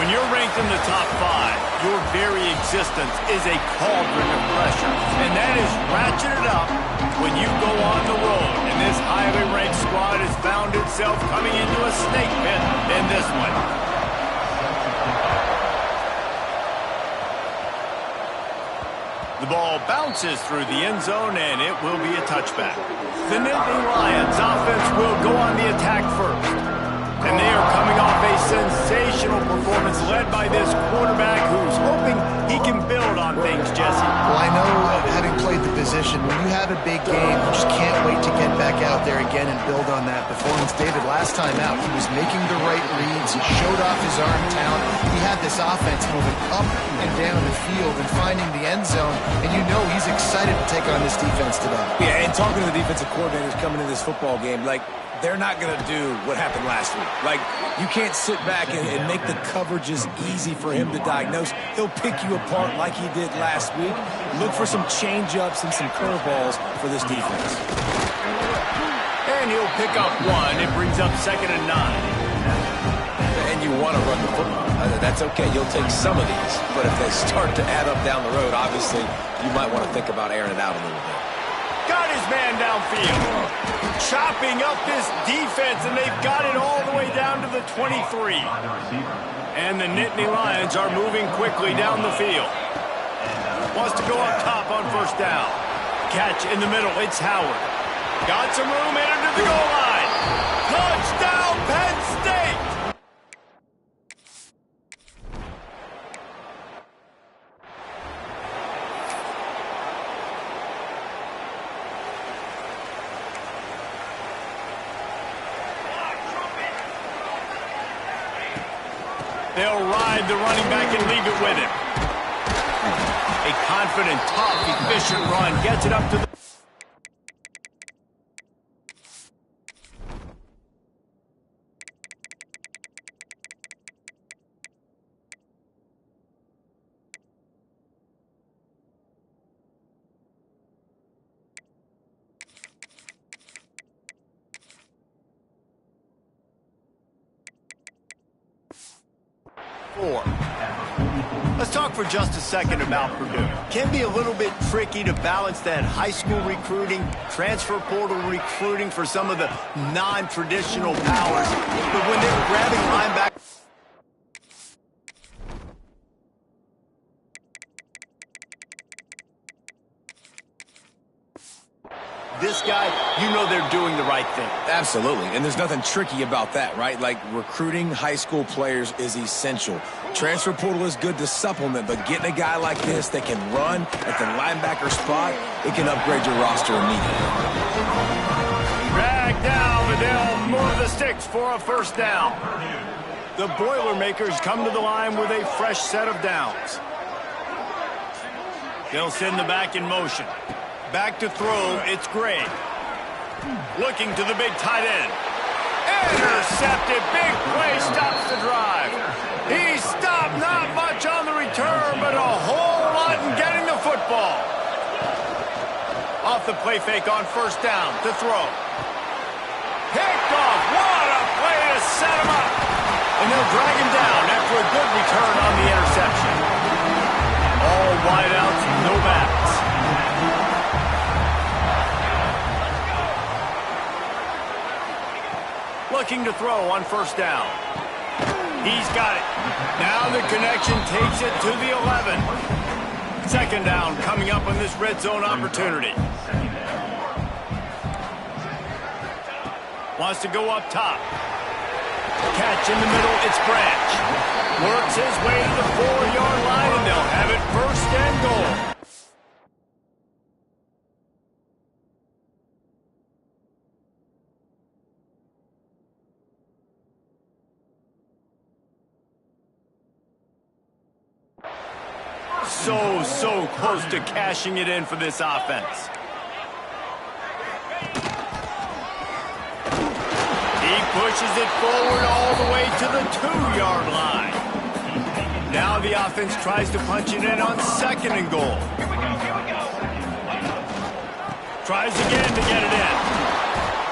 When you're ranked in the top 5, your very existence is a cauldron of pressure. And that is ratcheted up when you go on the road. And this highly ranked squad has found itself coming into a snake pit in this one. The ball bounces through the end zone, and it will be a touchback. The Nittany Lions offense will go on the attack first. And they are coming off a sensational performance led by this quarterback who's hoping he can build on things, Jesse. Well, I know, having played the position, when you have a big game, you just can't wait to get back out there again and build on that performance. David, last time out, he was making the right reads. He showed off his arm talent. He had this offense moving up and down the field and finding the end zone. And you know he's excited to take on this defense today. Yeah, and talking to the defensive coordinators coming into this football game, like, they're not going to do what happened last week. Like, you can't sit back and make the coverages easy for him to diagnose. He'll pick you apart like he did last week. Look for some change-ups and some curveballs for this defense. And he'll pick up one. It brings up 2nd and 9. And you want to run the football. That's okay. You'll take some of these. But if they start to add up down the road, obviously, you might want to think about airing it out a little bit. Got his man downfield. Chopping up this defense, and they've got it all the way down to the 23. And the Nittany Lions are moving quickly down the field. Wants to go up top on 1st down. Catch in the middle. It's Howard. Got some room, headed to the goal line. Touchdown, Penn State! They'll ride the running back and leave it with him. A confident, tough, efficient run gets it up to the... Let's talk for just a second about Purdue. Can be a little bit tricky to balance that high school recruiting, transfer portal recruiting for some of the non-traditional powers. But when they're grabbing linebackers... This guy, you know they're doing the right thing. Absolutely, and there's nothing tricky about that, right? Like, recruiting high school players is essential. Transfer portal is good to supplement, but getting a guy like this that can run at the linebacker spot, it can upgrade your roster immediately. Drag down, but they'll move the sticks for a 1st down. The Boilermakers come to the line with a fresh set of downs. They'll send the back in motion. Back to throw, it's Gray. Looking to the big tight end. Intercepted, big play, stops the drive. He stopped, not much on the return, but a whole lot in getting the football. Off the play fake on 1st down to throw. Picked off, what a play to set him up. And they'll drag him down after a good return on the interception. All wideouts, no backs. Looking to throw on 1st down. He's got it. Now the connection takes it to the 11. 2nd down coming up on this red zone opportunity. Wants to go up top. Catch in the middle, it's Branch. Works his way to the 4-yard line, and they'll have it 1st and goal. So close to cashing it in for this offense. He pushes it forward all the way to the 2-yard line. Now the offense tries to punch it in on 2nd and goal. Tries again to get it in.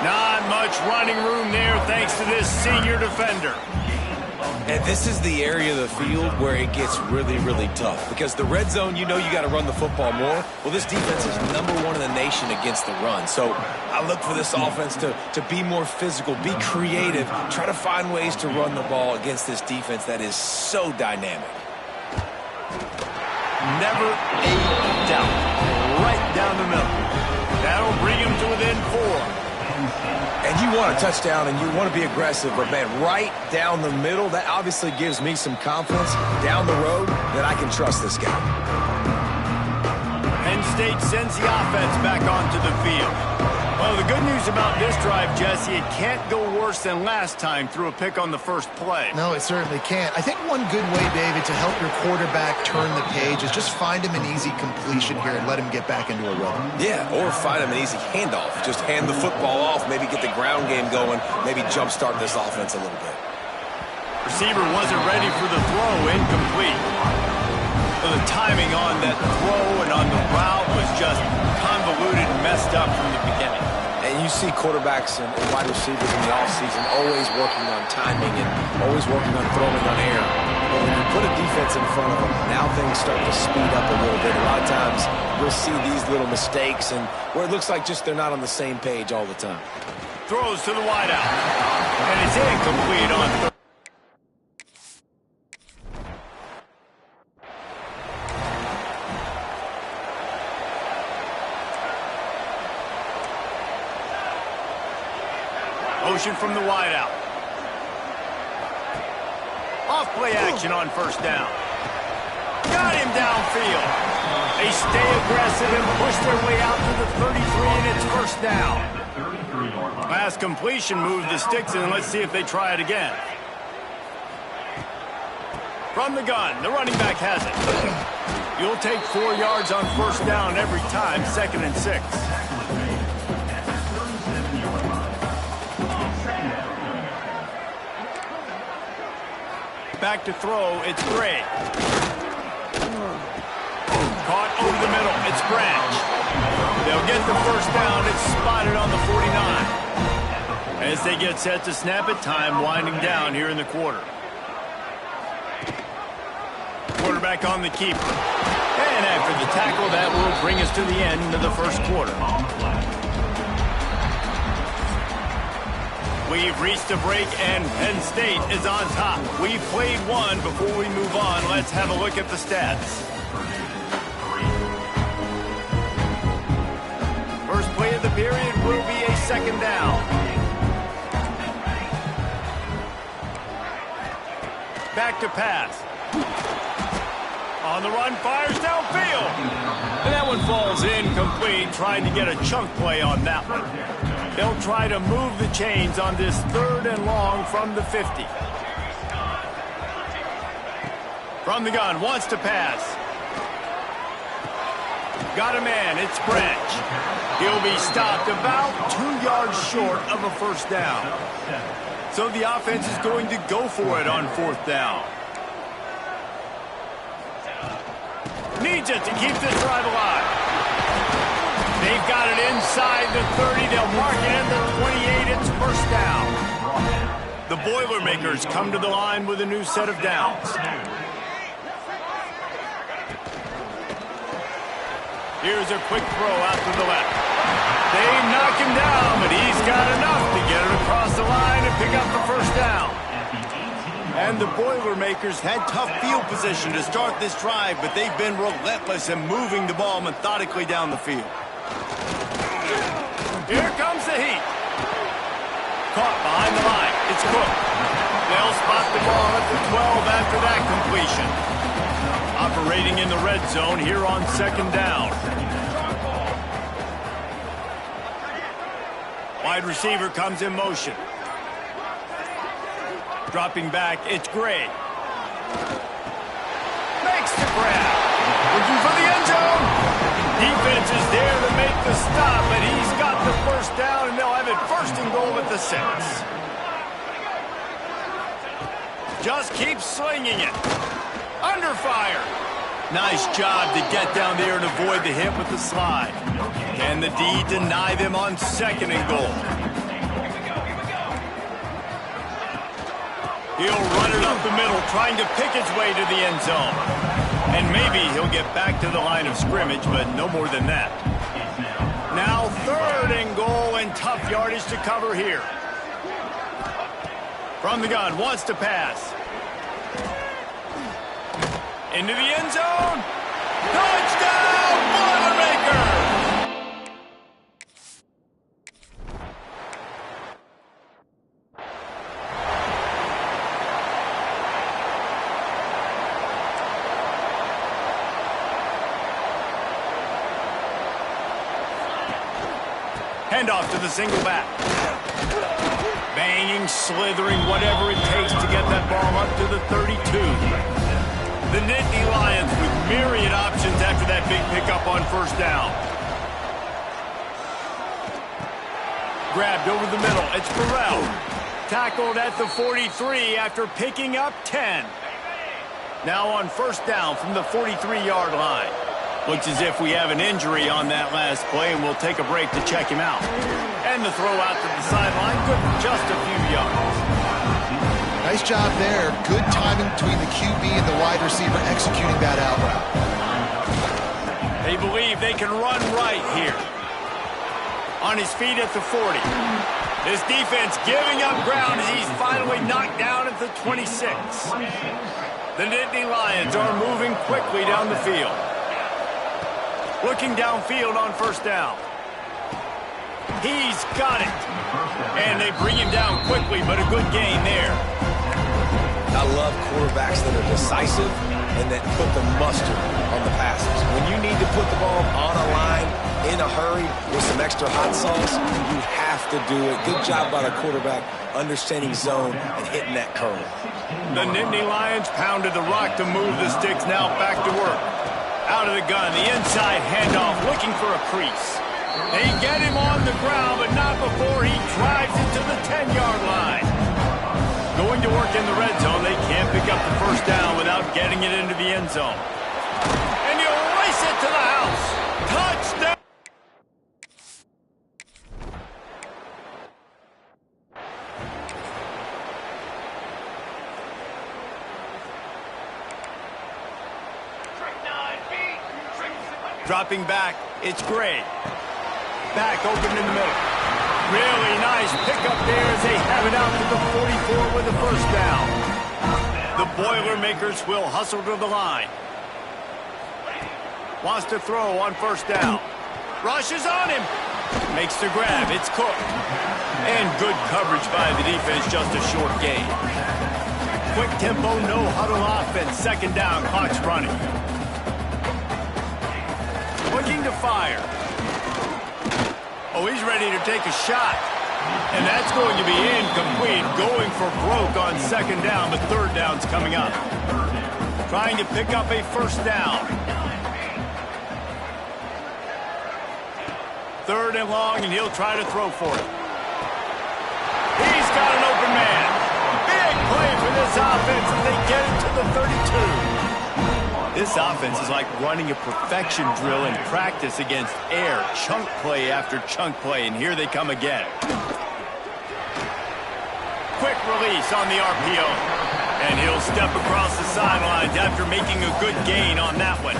Not much running room there thanks to this senior defender. And this is the area of the field where it gets really, really tough. Because the red zone, you know you got to run the football more. Well, this defense is #1 in the nation against the run. So I look for this offense to be more physical, be creative, try to find ways to run the ball against this defense that is so dynamic. Never a doubt. Right down the middle. That'll bring him to within 4. And you want a touchdown and you want to be aggressive, but man, right down the middle, that obviously gives me some confidence down the road that I can trust this guy. Penn State sends the offense back onto the field. Well, the good news about this drive, Jesse, it can't go worse than last time through a pick on the first play. No, it certainly can't. I think one good way, David, to help your quarterback turn the page is just find him an easy completion here and let him get back into a rhythm. Yeah, or find him an easy handoff. Just hand the football off, maybe get the ground game going, maybe jumpstart this offense a little bit. Receiver wasn't ready for the throw, incomplete. So the timing on that throw and on the route was just convoluted and messed up from the beginning. And you see quarterbacks and wide receivers in the offseason always working on timing and always working on throwing on air. But when you put a defense in front of them, now things start to speed up a little bit. A lot of times you'll see these little mistakes and where it looks like just they're not on the same page all the time. Throws to the wideout. And it's incomplete on third. Motion from the wideout. Off play action on first down. Got him downfield. They stay aggressive and push their way out to the 33, and it's first down. Last completion moved the sticks in. Let's see if they try it again. From the gun, the running back has it. You'll take 4 yards on first down every time, 2nd and 6. Back to throw, it's Gray. Caught over the middle, it's Branch. They'll get the first down, it's spotted on the 49. As they get set to snap it, time winding down here in the quarter. Quarterback on the keeper. And after the tackle, that will bring us to the end of the first quarter. We've reached a break, and Penn State is on top. We've played one. Before we move on, let's have a look at the stats. First play of the period will be a 2nd down. Back to pass. On the run, fires downfield. And that one falls incomplete, trying to get a chunk play on that one. They'll try to move the chains on this 3rd and long from the 50. From the gun, wants to pass. Got a man, it's Branch. He'll be stopped about 2 yards short of a first down. So the offense is going to go for it on 4th down. Needs it to keep this drive alive. They've got it inside the 30. They'll mark it in the 28. It's first down. The Boilermakers come to the line with a new set of downs. Here's a quick throw out to the left. They knock him down, but he's got enough to get it across the line and pick up the first down. And the Boilermakers had tough field position to start this drive, but they've been relentless in moving the ball methodically down the field. Here comes the heat. Caught behind the line. It's Cook. They'll spot the ball at the 12 after that completion. Operating in the red zone here on 2nd down. Wide receiver comes in motion. Dropping back, it's Gray. Makes the grab. Looking for the end zone. Defense is there to make the stop, but he's got the first down, and they'll have it 1st and goal at the 6. Just keep slinging it. Under fire. Nice job to get down there and avoid the hit with the slide. Can the D deny them on 2nd and goal? He'll run it up the middle, trying to pick his way to the end zone. And maybe he'll get back to the line of scrimmage, but no more than that. Now 3rd and goal, and tough yardage to cover here. From the gun, wants to pass. Into the end zone. Touchdown, Boilermakers! Handoff to the single back. Banging, slithering, whatever it takes to get that ball up to the 32. The Nittany Lions with myriad options after that big pickup on 1st down. Grabbed over the middle. It's Burrell. Tackled at the 43 after picking up 10. Now on 1st down from the 43-yard line. Looks as if we have an injury on that last play, and we'll take a break to check him out. And the throw out to the sideline, good for just a few yards. Nice job there. Good timing between the QB and the wide receiver executing that out route. They believe they can run right here. On his feet at the 40. This defense giving up ground as he's finally knocked down at the 26. The Nittany Lions are moving quickly down the field. Looking downfield on 1st down. He's got it. And they bring him down quickly, but a good gain there. I love quarterbacks that are decisive and that put the mustard on the passes. When you need to put the ball on a line in a hurry with some extra hot sauce, you have to do it. Good job by the quarterback understanding zone and hitting that curve. The Nittany Lions pounded the rock to move the sticks, now back to work. Out of the gun, the inside handoff, looking for a crease. They get him on the ground, but not before he drives it to the 10-yard line. Going to work in the red zone, they can't pick up the 1st down without getting it into the end zone. And he'll race it to the house. Touchdown! Dropping back, it's Gray. Back open in the middle. Really nice pickup there as they have it out to the 44 with the 1st down. The Boilermakers will hustle to the line. Wants to throw on 1st down. Rushes on him. Makes the grab, it's Cook. And good coverage by the defense, just a short gain. Quick tempo, no huddle offense. 2nd down, clock's running. Looking to fire. Oh, he's ready to take a shot. And that's going to be incomplete. Going for broke on 2nd down, but 3rd down's coming up. Trying to pick up a 1st down. 3rd and long, and he'll try to throw for it. He's got an open man. Big play for this offense as they get it to the 32. This offense is like running a perfection drill in practice against air. Chunk play after chunk play, and here they come again. Quick release on the RPO. And he'll step across the sidelines after making a good gain on that one.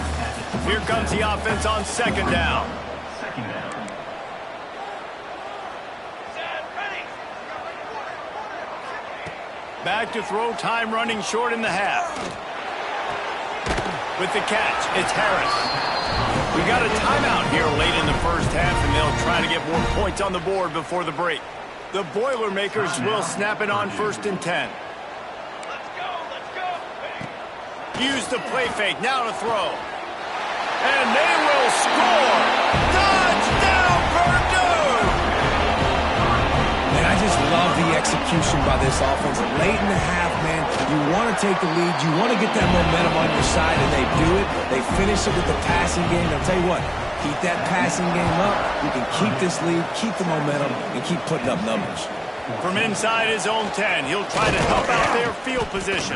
Here comes the offense on 2nd down. Back to throw, time running short in the half. With the catch, it's Harris. We got a timeout here late in the 1st half, and they'll try to get more points on the board before the break. The Boilermakers will snap it on 1st and 10. Use the play fake, now to throw. And they will score! Touchdown, Purdue! Man, I just love the execution by this offense. Late in the half, man, you want to take the lead. You want to get that momentum on your side, and they do it. They finish it with the passing game. I'll tell you what, keep that passing game up. You can keep this lead, keep the momentum, and keep putting up numbers. From inside his own 10, he'll try to help out their field position.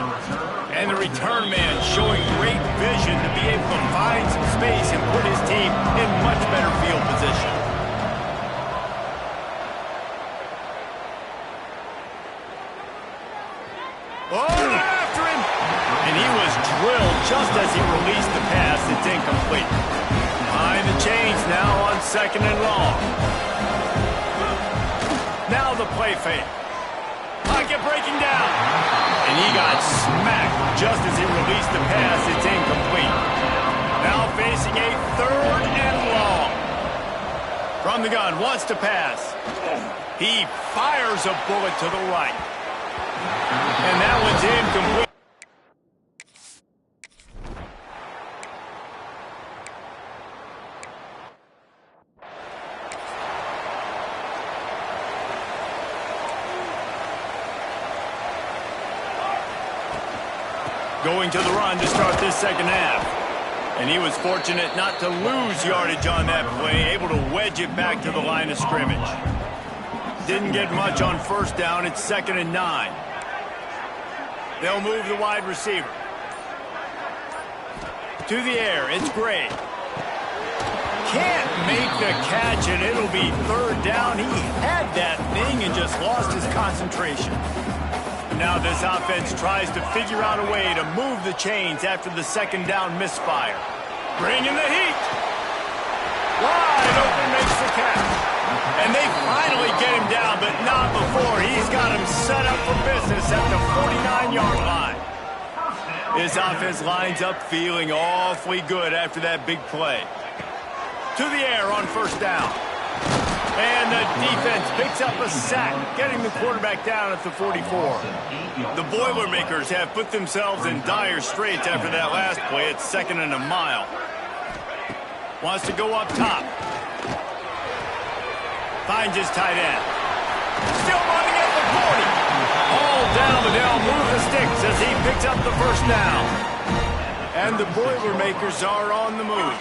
And the return man showing great vision to be able to find some space and put his team in much better field position. Oh, was drilled just as he released the pass. It's incomplete. Behind the chains now on 2nd and long. Now the play fake. Pocket breaking down. And he got smacked just as he released the pass. It's incomplete. Now facing a 3rd and long. From the gun, wants to pass. He fires a bullet to the right. And that one's incomplete. Going to the run to start this 2nd half. And he was fortunate not to lose yardage on that play, able to wedge it back to the line of scrimmage. Didn't get much on 1st down. It's 2nd and 9. They'll move the wide receiver. To the air, it's Gray. Can't make the catch, and it'll be 3rd down. He had that thing and just lost his concentration. Now this offense tries to figure out a way to move the chains after the 2nd down misfire. Bringing the heat. Wide open makes the catch. And they finally get him down, but not before. He's got him set up for business at the 49-yard line. This offense lines up feeling awfully good after that big play. To the air on 1st down. And the defense picks up a sack, getting the quarterback down at the 44. The Boilermakers have put themselves in dire straits after that last play. It's 2nd and a mile. Wants to go up top. Finds his tight end. Still running at the 40. All down, but they'll move the sticks as he picks up the 1st down. And the Boilermakers are on the move.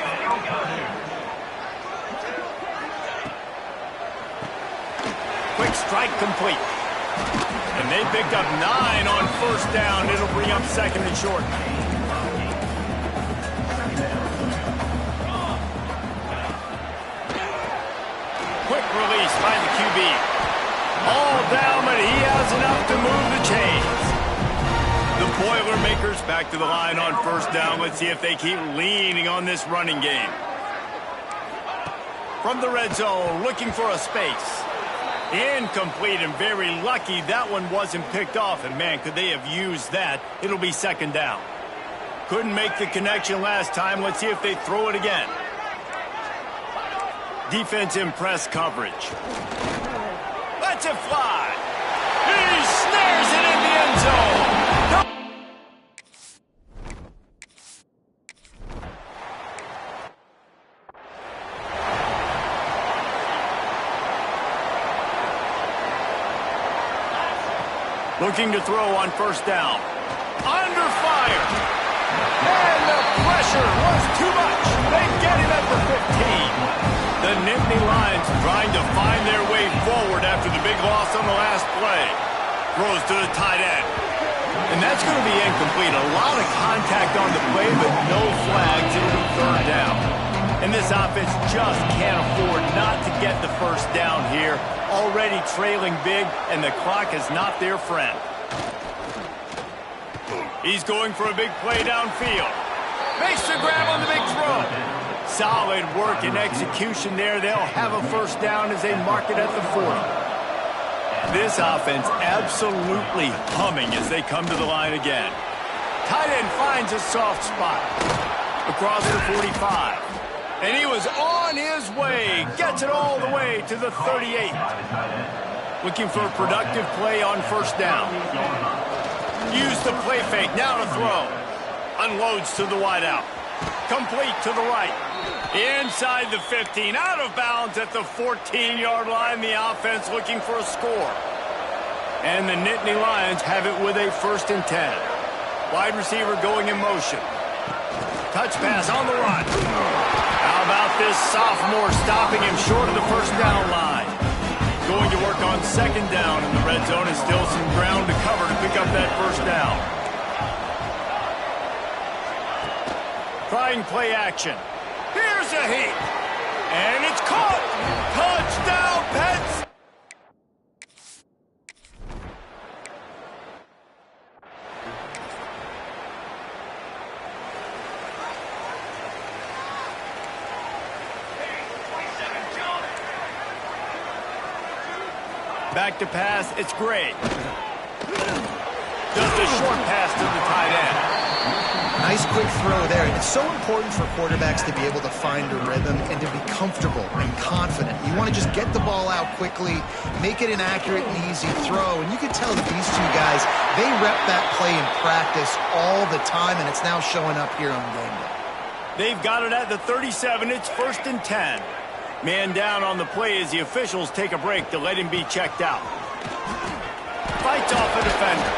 Quick strike complete. And they picked up 9 on 1st down. It'll bring up 2nd and short. Quick release by the QB. All down, but he has enough to move the chains. The Boilermakers back to the line on 1st down. Let's see if they keep leaning on this running game. From the red zone, looking for a space. Incomplete, and very lucky that one wasn't picked off. And man, could they have used that. It'll be 2nd down. Couldn't make the connection last time. Let's see if they throw it again. Defense in press coverage. Lets it fly. He snares it in the end zone. Looking to throw on 1st down. Under fire. And the pressure was too much. They get him at the 15. The Nittany Lions trying to find their way forward after the big loss on the last play. Throws to the tight end. And that's going to be incomplete. A lot of contact on the play, but no flags. It'll be 3rd down. And this offense just can't afford not to get the 1st down here. Already trailing big, and the clock is not their friend. He's going for a big play downfield. Makes the grab on the big throw. Solid work and execution there. They'll have a 1st down as they mark it at the 40. This offense absolutely humming as they come to the line again. Tight end finds a soft spot. Across the 45. And he was on his way. Gets it all the way to the 38. Looking for a productive play on 1st down. Use the play fake. Now to throw. Unloads to the wideout. Complete to the right. Inside the 15. Out of bounds at the 14-yard line. The offense looking for a score. And the Nittany Lions have it with a 1st and 10. Wide receiver going in motion. Touch pass on the run. How about this sophomore stopping him short of the 1st down line? Going to work on 2nd down in the red zone, and still some ground to cover to pick up that 1st down. Trying play action. Here's a heat. And it's caught. Touchdown, Pets. Back to pass, it's great. Just a short pass to the tight end. Nice quick throw there. And it's so important for quarterbacks to be able to find a rhythm and to be comfortable and confident. You want to just get the ball out quickly, make it an accurate and easy throw. And you can tell that these two guys, they rep that play in practice all the time, and it's now showing up here on game day. They've got it at the 37. It's 1st and 10. Man down on the play as the officials take a break to let him be checked out. Fights off a defender.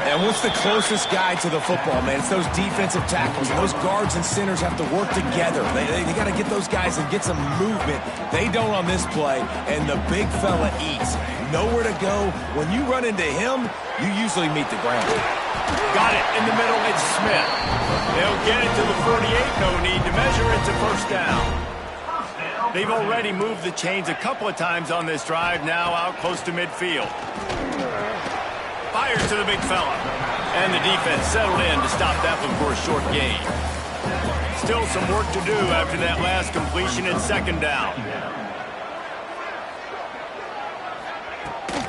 And what's the closest guy to the football, man? It's those defensive tackles. Those guards and centers have to work together. They got to get those guys and get some movement. They don't on this play, and the big fella eats. Nowhere to go. When you run into him, you usually meet the ground. Got it in the middle. It's Smith. They'll get it to the 48. No need to measure. It's a first down. They've already moved the chains a couple of times on this drive, now out close to midfield. Fires to the big fella. And the defense settled in to stop that one for a short gain. Still some work to do after that last completion at 2nd down.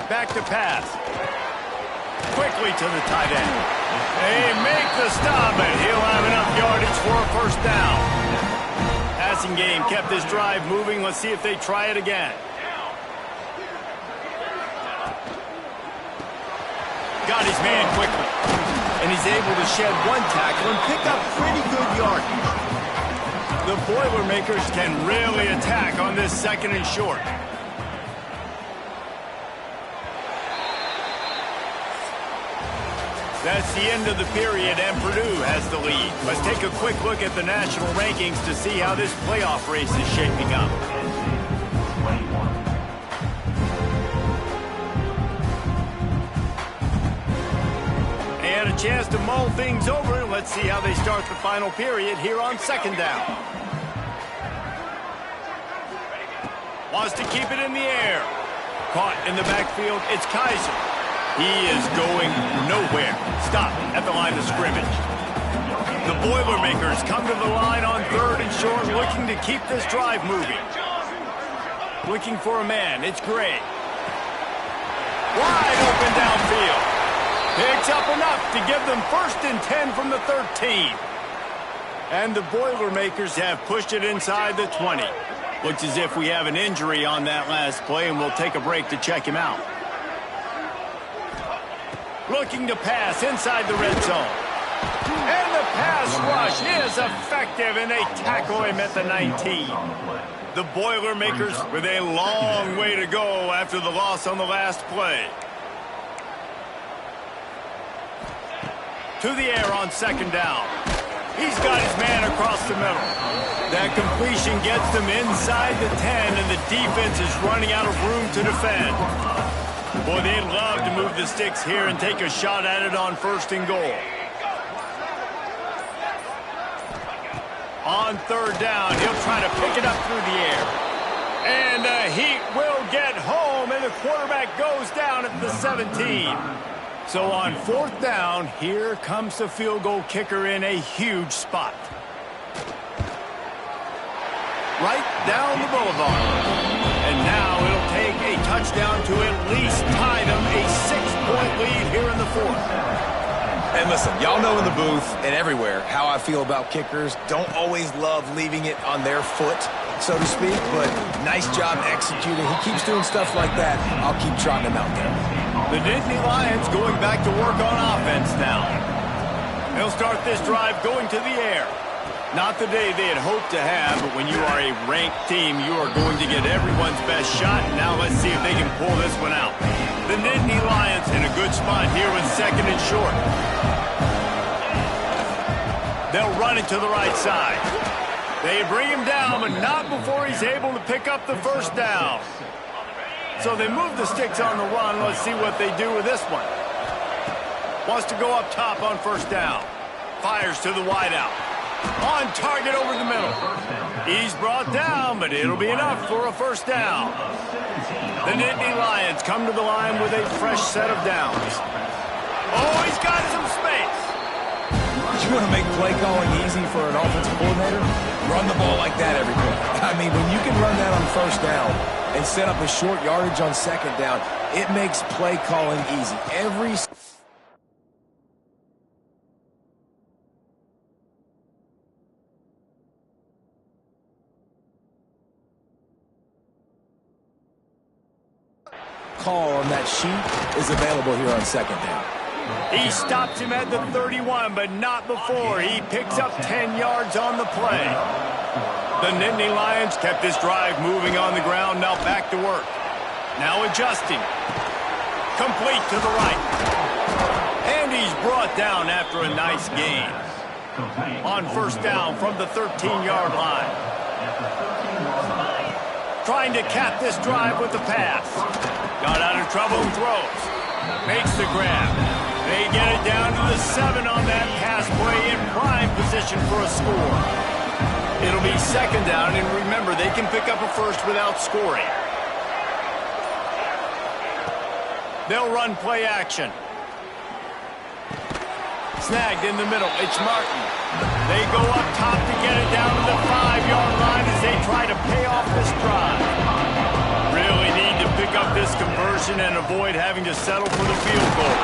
Back to pass. Quickly to the tight end. They make the stop, and he'll have enough yardage for a first down. Passing game kept this drive moving. Let's see if they try it again. Got his man quickly. And he's able to shed one tackle and pick up pretty good yardage. The Boilermakers can really attack on this 2nd and short. That's the end of the period, and Purdue has the lead. Let's take a quick look at the national rankings to see how this playoff race is shaping up. And a chance to mull things over. Let's see how they start the final period here on 2nd down. Wants to keep it in the air. Caught in the backfield, it's Kaiser. He is going nowhere. Stop at the line of scrimmage. The Boilermakers come to the line on 3rd and short, looking to keep this drive moving. Looking for a man, it's Gray. Wide open downfield. Picks up enough to give them 1st and 10 from the 13. And the Boilermakers have pushed it inside the 20. Looks as if we have an injury on that last play, and we'll take a break to check him out. Looking to pass inside the red zone. And the pass rush is effective, and they tackle him at the 19. The Boilermakers with a long way to go after the loss on the last play. To the air on 2nd down. He's got his man across the middle. That completion gets them inside the 10, and the defense is running out of room to defend. Boy, they'd love to move the sticks here and take a shot at it on 1st and goal. On 3rd down, he'll try to pick it up through the air. And the Heat will get home, and the quarterback goes down at the 17. So on 4th down, here comes the field goal kicker in a huge spot. Right down the boulevard. And now it'll take a touchdown to at least tie them a 6-point lead here in the 4th. And listen, y'all know in the booth and everywhere how I feel about kickers. Don't always love leaving it on their foot, so to speak, but nice job executing. He keeps doing stuff like that. I'll keep trotting him out there. The Nittany Lions going back to work on offense now. They'll start this drive going to the air. Not the day they had hoped to have, but when you are a ranked team, you are going to get everyone's best shot. Now let's see if they can pull this one out. The Nittany Lions in a good spot here with 2nd and short. They'll run it to the right side. They bring him down, but not before he's able to pick up the 1st down. So they move the sticks on the run. Let's see what they do with this one. Wants to go up top on 1st down. Fires to the wideout. On target over the middle. He's brought down, but it'll be enough for a 1st down. The Nittany Lions come to the line with a fresh set of downs. Oh, he's got some space. You want to make play calling easy for an offensive coordinator? Run the ball like that every play. I mean, when you can run that on 1st down and set up a short yardage on 2nd down, It makes play calling easy. Every call on that sheet is available here on second down. He stops him at the 31, but not before. He picks up 10 yards on the play. The Nittany Lions kept this drive moving on the ground, now back to work. Now adjusting. Complete to the right. And he's brought down after a nice gain. On first down from the 13-yard line. Trying to cap this drive with the pass. Got out of trouble and throws. Makes the grab. They get it down to the 7 on that pass play in prime position for a score. It'll be second down, and remember, they can pick up a first without scoring. They'll run play action. Snagged in the middle. It's Martin. They go up top to get it down to the 5-yard line as they try to pay off this drive. Really need to pick up this conversion and avoid having to settle for the field goal.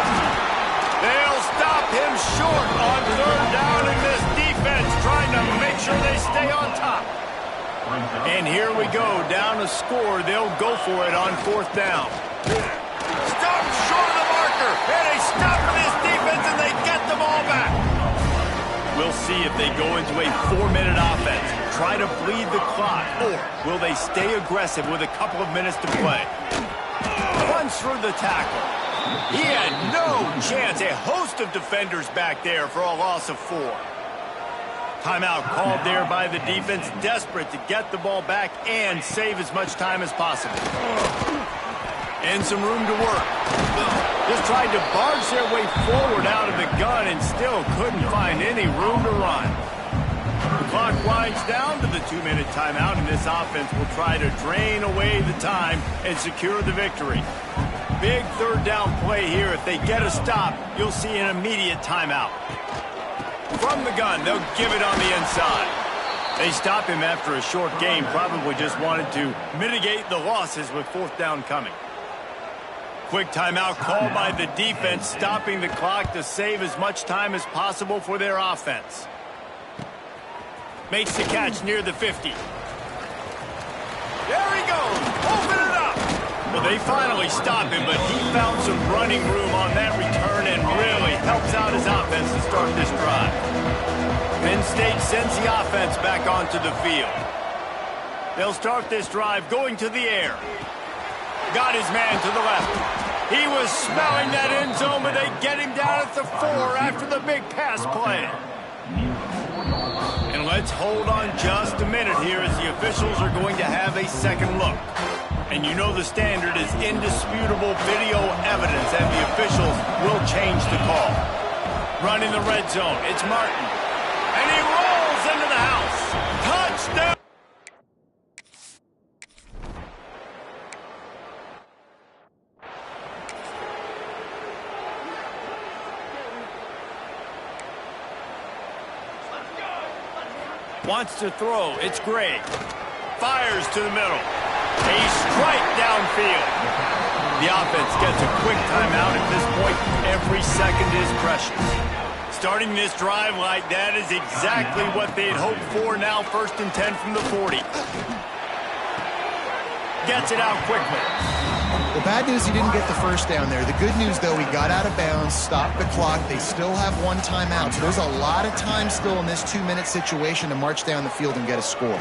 They'll stop him short on third down, and this defense trying to make sure they stay on top. And here we go, down a score. They'll go for it on fourth down. Stop short of the marker, and they stop for this defense, and they get the ball back. We'll see if they go into a 4-minute offense, try to bleed the clock, or will they stay aggressive with a couple of minutes to play. Runs through the tackle. He had no chance. A host of defenders back there for a loss of 4. Timeout called there by the defense, desperate to get the ball back and save as much time as possible. And some room to work. Just tried to barge their way forward out of the gun and still couldn't find any room to run. The clock winds down to the 2-minute timeout, and this offense will try to drain away the time and secure the victory. Big third down play here. If they get a stop, you'll see an immediate timeout. From the gun, they'll give it on the inside. They stop him after a short game, probably just wanted to mitigate the losses with fourth down coming. Quick timeout called by the defense, stopping the clock to save as much time as possible for their offense. Makes the catch near the 50. There he goes, open it up. Well, they finally stop him, but he found some running room on that return and really helps out his offense to start this drive. Penn State sends the offense back onto the field. They'll start this drive going to the air. Got his man to the left. He was smelling that end zone, but they get him down at the 4 after the big pass play. And let's hold on just a minute here as the officials are going to have a second look. And you know the standard is indisputable video evidence, and the officials will change the call. Running the red zone, it's Martin. And he rolls into the house. Touchdown! Wants to throw. It's Gray. Fires to the middle. A strike downfield. The offense gets a quick timeout at this point. Every second is precious. Starting this drive like that is exactly what they'd hoped for. Now 1st and 10 from the 40. Gets it out quickly. The bad news, he didn't get the first down there. The good news, though, he got out of bounds, stopped the clock. They still have one timeout, so there's a lot of time still in this 2-minute situation to march down the field and get a score.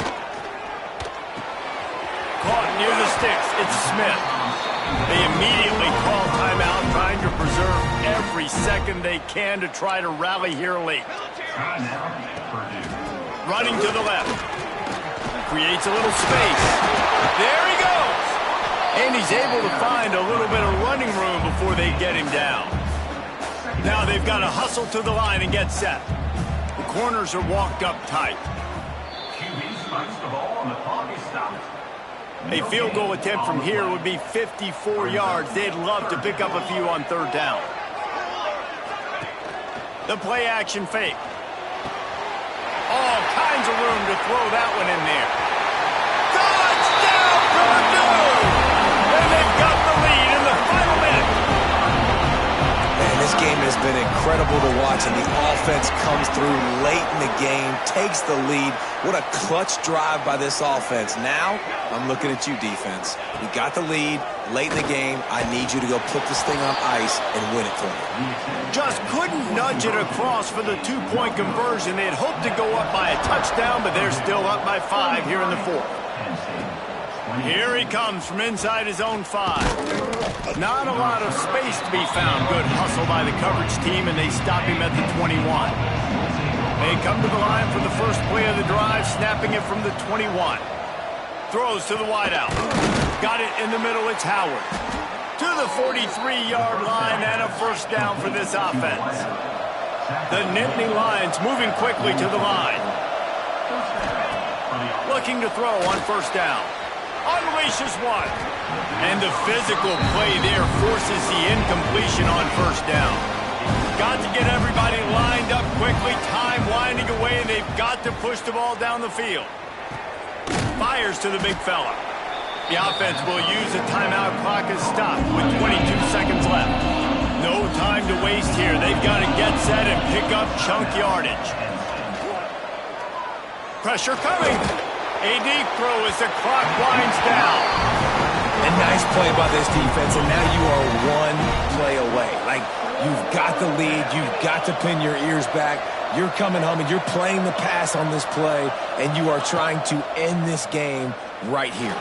Caught near the sticks. It's Smith. They immediately call timeout, trying to preserve every second they can to try to rally here late. Running to the left. Creates a little space. There he goes. And he's able to find a little bit of running room before they get him down. Now they've got to hustle to the line and get set. The corners are walked up tight. A field goal attempt from here would be 54 yards. They'd love to pick up a few on third down. The play action fake. All kinds of room to throw that one in there. Touchdown, Purdue! And they've got the lead in the final been incredible to watch, and the offense comes through late in the game, takes the lead. What a clutch drive by this offense. Now, I'm looking at you, defense. We got the lead late in the game. I need you to go put this thing on ice and win it for me. Just couldn't nudge it across for the two-point conversion. They had hoped to go up by a touchdown, but they're still up by 5 here in the fourth. Here he comes from inside his own 5. Not a lot of space to be found. Good hustle by the coverage team, and they stop him at the 21. They come to the line for the first play of the drive, snapping it from the 21. Throws to the wideout. Got it in the middle. It's Howard. To the 43-yard line, and a first down for this offense. The Nittany Lions moving quickly to the line. Looking to throw on first down. Unleashes one. And the physical play there forces the incompletion on first down. Got to get everybody lined up quickly. Time winding away, and they've got to push the ball down the field. Fires to the big fella. The offense will use a timeout. Clock is stopped with 22 seconds left. No time to waste here. They've got to get set and pick up chunk yardage. Pressure coming. A deep throw as the clock winds down. A nice play by this defense, and now you are one play away. Like, you've got the lead. You've got to pin your ears back. You're coming home, and you're playing the pass on this play, and you are trying to end this game right here.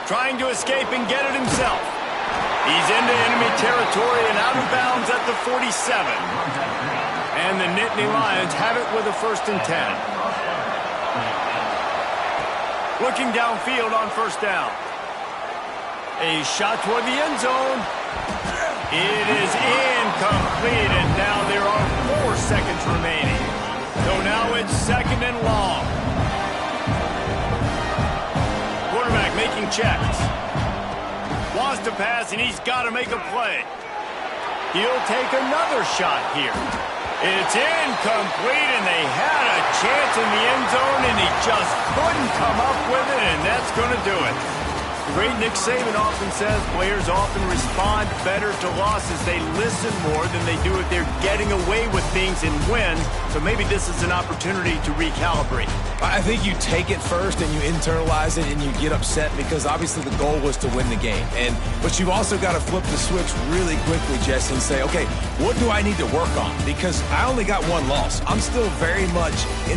Trying to escape and get it himself. He's into enemy territory and out of bounds at the 47. And the Nittany Lions have it with a 1st and 10. Looking downfield on first down. A shot toward the end zone. It is incomplete, and now there are 4 seconds remaining. So now it's 2nd and long. Quarterback making checks. Wants to pass, and he's got to make a play. He'll take another shot here. It's incomplete, and they had a chance in the end zone, and he just couldn't come up with it, and that's going to do it. The great Nick Saban often says players often respond better to losses. They listen more than they do if they're getting away with things and win. So maybe this is an opportunity to recalibrate. I think you take it first and you internalize it and you get upset because obviously the goal was to win the game. But you've also got to flip the switch really quickly, Jesse, and say, okay, what do I need to work on? Because I only got one loss. I'm still very much in